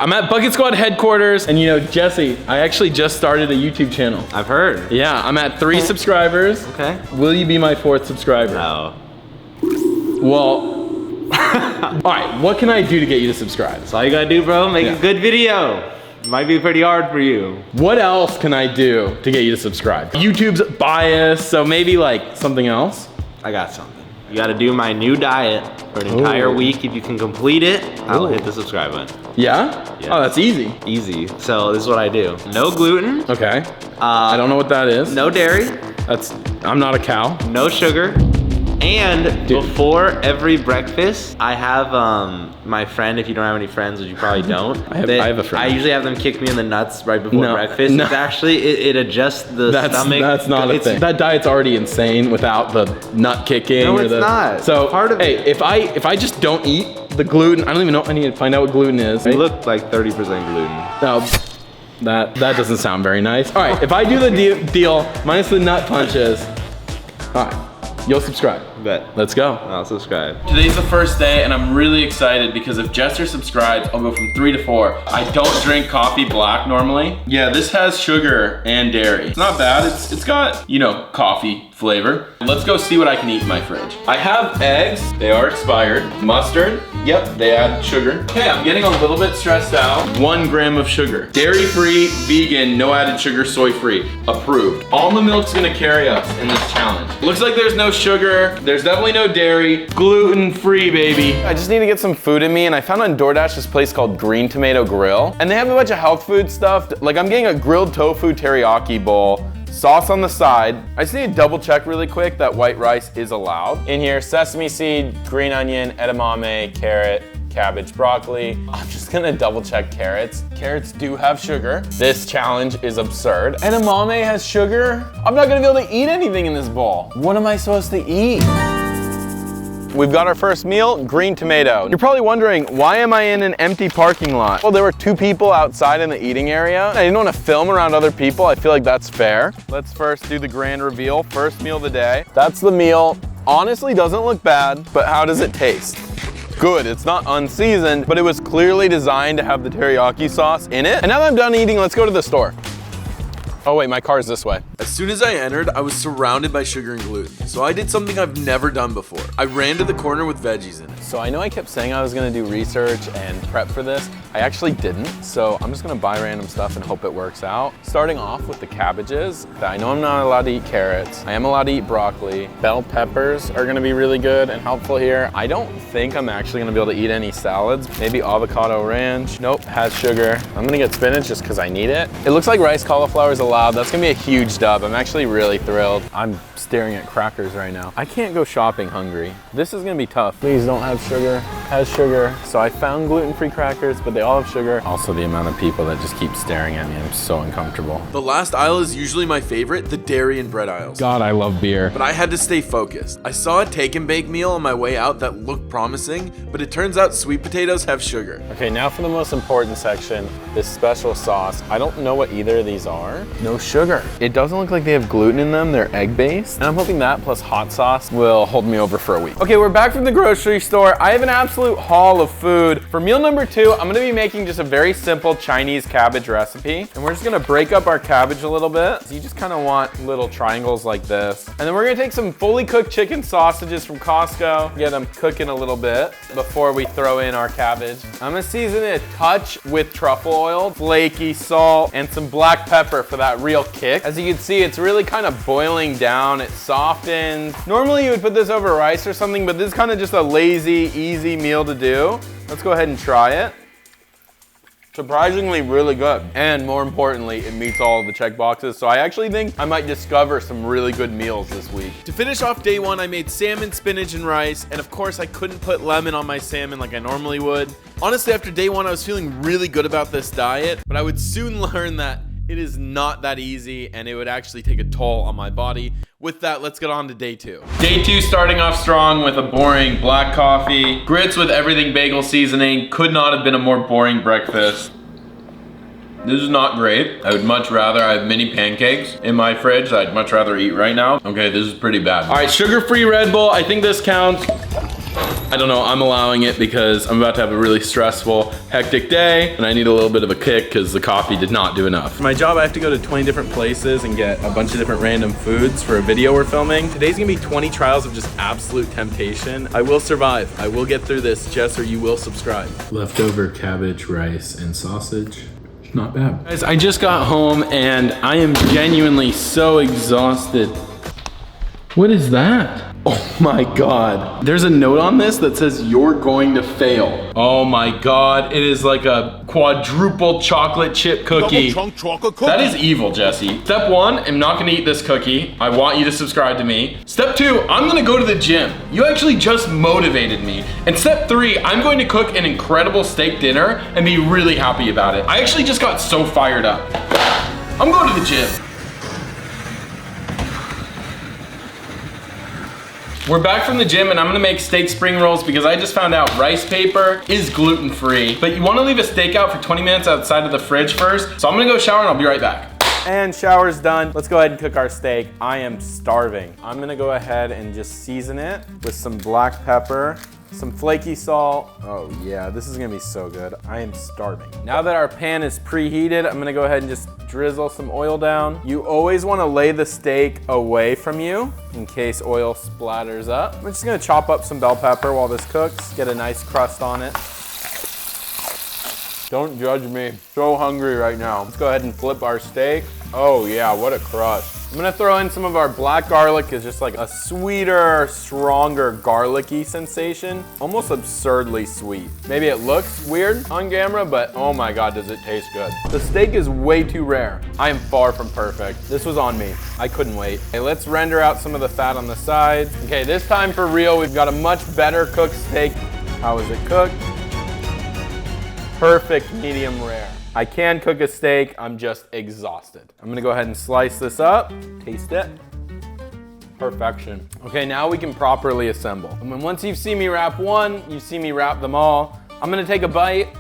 I'm at Bucket Squad headquarters, and you know, Jesse, I actually just started a YouTube channel. I've heard. Yeah, I'm at 3 subscribers. Okay. Will you be my 4th subscriber? No. Well, all right, what can I do to get you to subscribe? That's all you gotta do, bro. Make a good video. It might be pretty hard for you. What else can I do to get you to subscribe? YouTube's biased, so maybe like something else? I got something. You gotta do my new diet for an entire week. If you can complete it, I'll hit the subscribe button. Yeah? Oh, that's easy. Easy. So this is what I do. No gluten. Okay. I don't know what that is. No dairy. I'm not a cow. No sugar. And before every breakfast, I have my friend, if you don't have any friends, which you probably don't. I have a friend. I usually have them kick me in the nuts right before breakfast. No. It's actually, it adjusts the stomach. That's not a thing. That diet's already insane without the nut kicking. No, it's not. So, it's part of it. If I just don't eat the gluten, I don't even know, I need to find out what gluten is. You look like 30% gluten. No, that doesn't sound very nice. All right, if I do the deal minus the nut punches, all right. You'll subscribe. Bet. Let's go. I'll subscribe. Today's the first day and I'm really excited because if Jester subscribes, I'll go from 3 to 4. I don't drink coffee black normally. Yeah, this has sugar and dairy. It's not bad. It's got, you know, coffee flavor. Let's go see what I can eat in my fridge. I have eggs. They are expired. Mustard. Yep, they add sugar. Okay, I'm getting a little bit stressed out. 1 gram of sugar. Dairy-free, vegan, no added sugar, soy-free. Approved. Almond milk's gonna carry us in this challenge. Looks like there's no sugar. There's definitely no dairy. Gluten-free, baby. I just need to get some food in me, and I found on DoorDash this place called Green Tomato Grill. And they have a bunch of health food stuff. Like I'm getting a grilled tofu teriyaki bowl, sauce on the side. I just need to double check really quick that white rice is allowed. In here, sesame seed, green onion, edamame, carrot, cabbage, broccoli. I'm just gonna double check carrots. Carrots do have sugar. This challenge is absurd. Edamame has sugar? I'm not gonna be able to eat anything in this bowl. What am I supposed to eat? We've got our first meal, green tomato. You're probably wondering, why am I in an empty parking lot? Well, there were 2 people outside in the eating area. I didn't want to film around other people. I feel like that's fair. Let's first do the grand reveal. First meal of the day. That's the meal. Honestly, doesn't look bad, but how does it taste? Good, it's not unseasoned, but it was clearly designed to have the teriyaki sauce in it. And now that I'm done eating, let's go to the store. Oh wait, my car's this way. As soon as I entered, I was surrounded by sugar and gluten. So I did something I've never done before. I ran to the corner with veggies in it. So I know I kept saying I was gonna do research and prep for this. I actually didn't, so I'm just gonna buy random stuff and hope it works out. Starting off with the cabbages. I know I'm not allowed to eat carrots. I am allowed to eat broccoli. Bell peppers are gonna be really good and helpful here. I don't think I'm actually gonna be able to eat any salads. Maybe avocado ranch. Nope, has sugar. I'm gonna get spinach just because I need it. It looks like rice cauliflower is allowed. That's gonna be a huge dub. I'm actually really thrilled. I'm staring at crackers right now. I can't go shopping hungry. This is gonna be tough. Please don't have sugar. Has sugar. So I found gluten-free crackers, but they all have sugar. Also the amount of people that just keep staring at me, I'm so uncomfortable. The last aisle is usually my favorite, the dairy and bread aisles. God, I love beer. But I had to stay focused. I saw a take and bake meal on my way out that looked promising, but it turns out sweet potatoes have sugar. Okay, now for the most important section, this special sauce. I don't know what either of these are. No sugar. It doesn't look like they have gluten in them. They're egg-based. And I'm hoping that plus hot sauce will hold me over for a week. Okay, we're back from the grocery store. I have an absolute haul of food. For meal number 2, I'm gonna be making just a very simple Chinese cabbage recipe. And we're just gonna break up our cabbage a little bit. So you just kind of want little triangles like this. And then we're gonna take some fully cooked chicken sausages from Costco, get them cooking a little bit before we throw in our cabbage. I'm gonna season it a touch with truffle oil, flaky salt, and some black pepper for that real kick. As you can see, it's really kind of boiling down. It softens. Normally you would put this over rice or something, but this is kind of just a lazy, easy meal to do. Let's go ahead and try it. Surprisingly really good. And more importantly, it meets all of the check boxes. So I actually think I might discover some really good meals this week. To finish off day 1, I made salmon, spinach, and rice. And of course, I couldn't put lemon on my salmon like I normally would. Honestly, after day 1, I was feeling really good about this diet, but I would soon learn that it is not that easy and it would actually take a toll on my body. With that, let's get on to day 2. Day 2 starting off strong with a boring black coffee. Grits with everything bagel seasoning. Could not have been a more boring breakfast. This is not great. I would much rather, I have mini pancakes in my fridge that I'd much rather eat right now. Okay, this is pretty bad. All right, sugar-free Red Bull. I think this counts. I don't know, I'm allowing it because I'm about to have a really stressful, hectic day, and I need a little bit of a kick because the coffee did not do enough. For my job, I have to go to 20 different places and get a bunch of different random foods for a video we're filming. Today's gonna be 20 trials of just absolute temptation. I will survive. I will get through this, Jess, or you will subscribe. Leftover cabbage, rice, and sausage. Not bad. Guys, I just got home and I am genuinely so exhausted. What is that? Oh my God. There's a note on this that says you're going to fail. Oh my God. It is like a quadruple chocolate chip cookie. Double chunk chocolate cookie. That is evil, Jesse. Step one, I'm not gonna eat this cookie. I want you to subscribe to me. Step two, I'm gonna go to the gym. You actually just motivated me. And step three, I'm going to cook an incredible steak dinner and be really happy about it. I actually just got so fired up. I'm going to the gym. We're back from the gym and I'm gonna make steak spring rolls because I just found out rice paper is gluten-free. But you wanna leave a steak out for 20 minutes outside of the fridge first. So I'm gonna go shower and I'll be right back. And shower's done. Let's go ahead and cook our steak. I am starving. I'm gonna go ahead and just season it with some black pepper, some flaky salt. Oh yeah, this is gonna be so good. I am starving. Now that our pan is preheated, I'm gonna go ahead and just drizzle some oil down. You always wanna lay the steak away from you in case oil splatters up. I'm just gonna chop up some bell pepper while this cooks, get a nice crust on it. Don't judge me. So hungry right now. Let's go ahead and flip our steak. Oh yeah, what a crust. I'm gonna throw in some of our black garlic. It's just like a sweeter, stronger garlicky sensation. Almost absurdly sweet. Maybe it looks weird on camera, but oh my God, does it taste good. The steak is way too rare. I am far from perfect. This was on me. I couldn't wait. Okay, let's render out some of the fat on the sides. Okay, this time for real, we've got a much better cooked steak. How is it cooked? Perfect medium rare. I can cook a steak, I'm just exhausted. I'm gonna go ahead and slice this up, taste it. Perfection. Okay, now we can properly assemble. And then once you've seen me wrap one, you see me wrap them all. I'm gonna take a bite.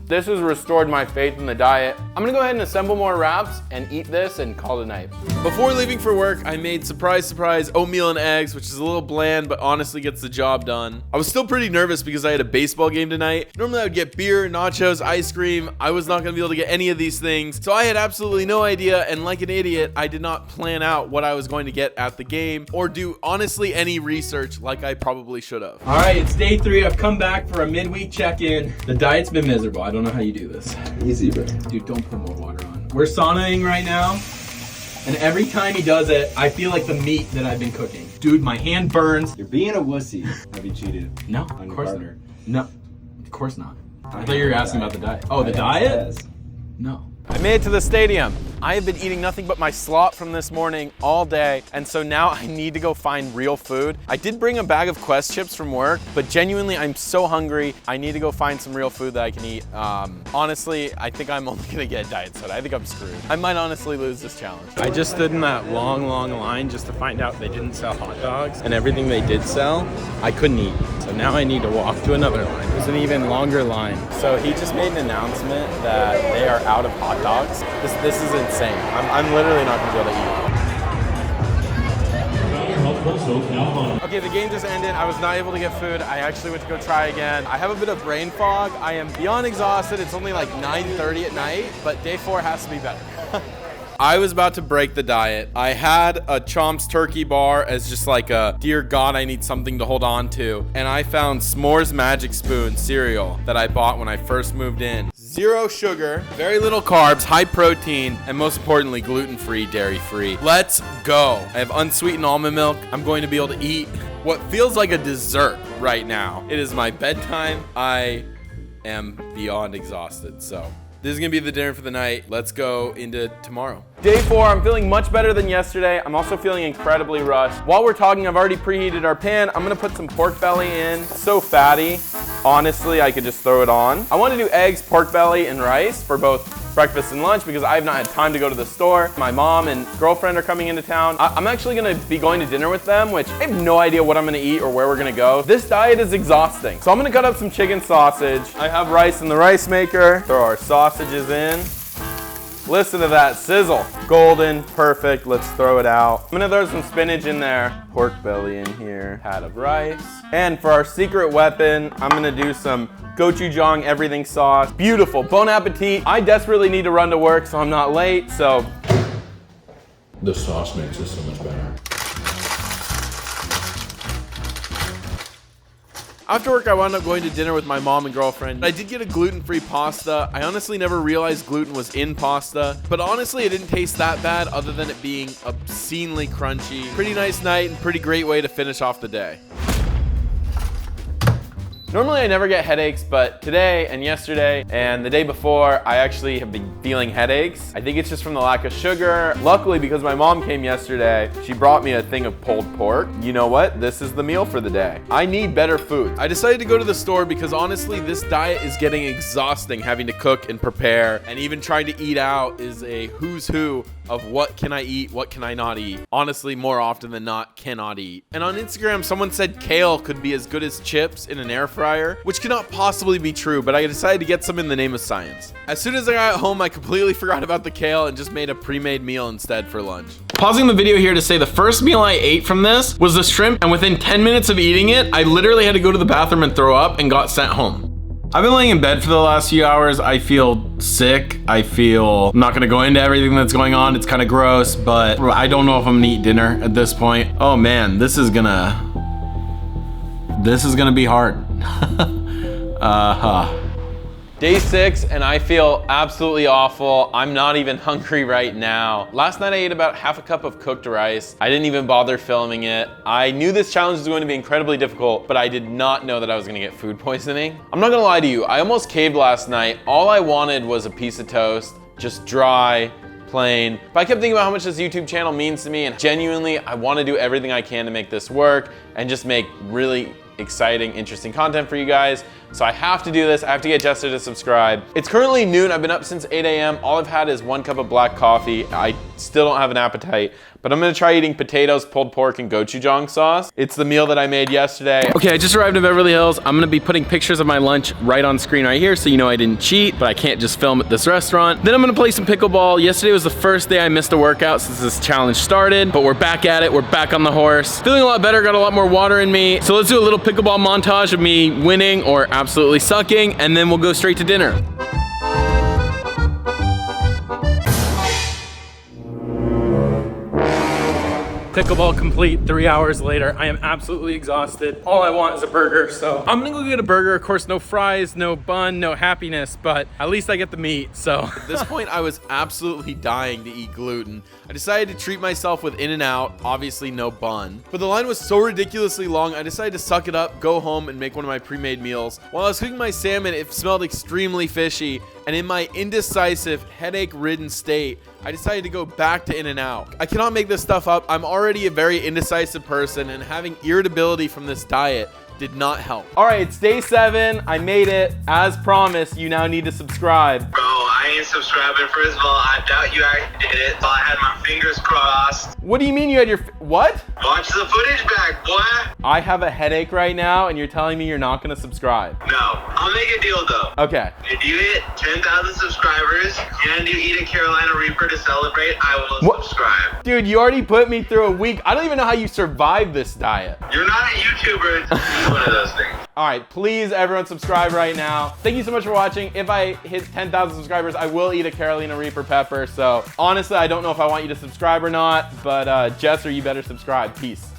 This has restored my faith in the diet. I'm gonna go ahead and assemble more wraps and eat this and call it a night. Before leaving for work, I made surprise oatmeal and eggs, which is a little bland, but honestly gets the job done. I was still pretty nervous because I had a baseball game tonight. Normally I would get beer, nachos, ice cream. I was not gonna be able to get any of these things. So I had absolutely no idea, and like an idiot, I did not plan out what I was going to get at the game or do honestly any research like I probably should have. All right, it's day 3. I've come back for a midweek check-in. The diet's been miserable. I don't know how you do this. Easy, bro. Dude, don't put more water on. We're saunaing right now, and every time he does it, I feel like the meat that I've been cooking. Dude, my hand burns. You're being a wussy. Have you cheated? No, on of your course partner? not. No, of course not. I thought you were asking about the diet. Oh, the diet? Yes. No. I made it to the stadium. I have been eating nothing but my slop from this morning all day, and so now I need to go find real food. I did bring a bag of Quest chips from work, but genuinely I'm so hungry. I need to go find some real food that I can eat. Honestly, I think I'm only gonna get diet soda. I think I'm screwed. I might honestly lose this challenge. I just stood in that long line just to find out they didn't sell hot dogs, and everything they did sell, I couldn't eat. So now I need to walk to another line. There's an even longer line. So he just made an announcement that they are out of hot dogs. This is insane. I'm literally not gonna be able to eat. Okay, the game just ended. I was not able to get food. I actually went to go try again. I have a bit of brain fog. I am beyond exhausted. It's only like 9:30 at night, but day 4 has to be better. I was about to break the diet. I had a Chomps turkey bar as just like a, dear God, I need something to hold on to. And I found S'mores Magic Spoon cereal that I bought when I first moved in. 0 sugar, very little carbs, high protein, and most importantly, gluten-free, dairy-free. Let's go. I have unsweetened almond milk. I'm going to be able to eat what feels like a dessert right now. It is my bedtime. I am beyond exhausted, so this is gonna be the dinner for the night. Let's go into tomorrow. Day 4, I'm feeling much better than yesterday. I'm also feeling incredibly rushed. While we're talking, I've already preheated our pan. I'm gonna put some pork belly in. So fatty. Honestly, I could just throw it on. I wanna do eggs, pork belly, and rice for both breakfast and lunch because I have not had time to go to the store. My mom and girlfriend are coming into town. I'm actually gonna be going to dinner with them, which I have no idea what I'm gonna eat or where we're gonna go. This diet is exhausting. So I'm gonna cut up some chicken sausage. I have rice in the rice maker. Throw our sausages in. Listen to that sizzle. Golden, perfect. Let's throw it out. I'm gonna throw some spinach in there. Pork belly in here. Pat of rice. And for our secret weapon, I'm gonna do some gochujang everything sauce. Beautiful. Bon appetit. I desperately need to run to work, so I'm not late. So the sauce makes it so much better. after work, I wound up going to dinner with my mom and girlfriend. I did get a gluten-free pasta. I honestly never realized gluten was in pasta, but honestly, it didn't taste that bad other than it being obscenely crunchy. Pretty nice night and pretty great way to finish off the day. Normally I never get headaches, but today and yesterday and the day before, I actually have been feeling headaches. I think it's just from the lack of sugar. Luckily, because my mom came yesterday, she brought me a thing of pulled pork. You know what? This is the meal for the day. I need better food. I decided to go to the store because honestly, this diet is getting exhausting, having to cook and prepare, and even trying to eat out is a who's who of what can I eat, what can I not eat. Honestly, more often than not, cannot eat. And on Instagram, someone said kale could be as good as chips in an air fryer, which cannot possibly be true, but I decided to get some in the name of science. As soon as I got home, I completely forgot about the kale and just made a pre-made meal instead for lunch. Pausing the video here to say the first meal I ate from this was the shrimp, and within 10 minutes of eating it, I literally had to go to the bathroom and throw up and got sent home. I've been laying in bed for the last few hours. I feel sick. I feel, I'm not gonna go into everything that's going on. It's kind of gross, but I don't know if I'm gonna eat dinner at this point. Oh man, this is gonna be hard. Day 6 and I feel absolutely awful. I'm not even hungry right now. Last night I ate about half a cup of cooked rice. I didn't even bother filming it. I knew this challenge was going to be incredibly difficult, but I did not know that I was gonna get food poisoning. I'm not gonna lie to you, I almost caved last night. All I wanted was a piece of toast, just dry, plain. But I kept thinking about how much this YouTube channel means to me, and genuinely, I wanna do everything I can to make this work and just make really exciting, interesting content for you guys. So I have to do this. I have to get Jester to subscribe. It's currently noon. I've been up since 8 a.m. All I've had is 1 cup of black coffee. I still don't have an appetite, but I'm gonna try eating potatoes, pulled pork, and gochujang sauce. It's the meal that I made yesterday. Okay, I just arrived in Beverly Hills. I'm gonna be putting pictures of my lunch right on screen right here so you know I didn't cheat, but I can't just film at this restaurant. Then I'm gonna play some pickleball. Yesterday was the first day I missed a workout since this challenge started, but we're back at it. We're back on the horse. Feeling a lot better, got a lot more water in me. So let's do a little pickleball montage of me winning or absolutely sucking, and then we'll go straight to dinner. Pickleball complete 3 hours later. I am absolutely exhausted. All I want is a burger, so I'm gonna go get a burger. Of course, no fries, no bun, no happiness, but at least I get the meat, so. At this point, I was absolutely dying to eat gluten. I decided to treat myself with In-N-Out, obviously no bun. But the line was so ridiculously long, I decided to suck it up, go home, and make one of my pre-made meals. While I was cooking my salmon, it smelled extremely fishy, and in my indecisive, headache-ridden state, I decided to go back to In-N-Out. I cannot make this stuff up. I'm already a very indecisive person, and having irritability from this diet did not help. All right, it's day 7. I made it. As promised, you now need to subscribe. Bro, I ain't subscribing. First of all, I doubt you actually did it. So I had my fingers crossed. What do you mean you had your, what? Watch the footage back, boy. I have a headache right now, and you're telling me you're not gonna subscribe. No, I'll make a deal though. Okay. If you hit 10,000 subscribers and you eat a Carolina Reaper to celebrate, I will subscribe. Dude, you already put me through a week. I don't even know how you survived this diet. You're not a YouTuber. It's one of those things. All right, please everyone subscribe right now. Thank you so much for watching. If I hit 10,000 subscribers, I will eat a Carolina Reaper pepper. So honestly, I don't know if I want you to subscribe or not, but Jester, you better subscribe. Peace.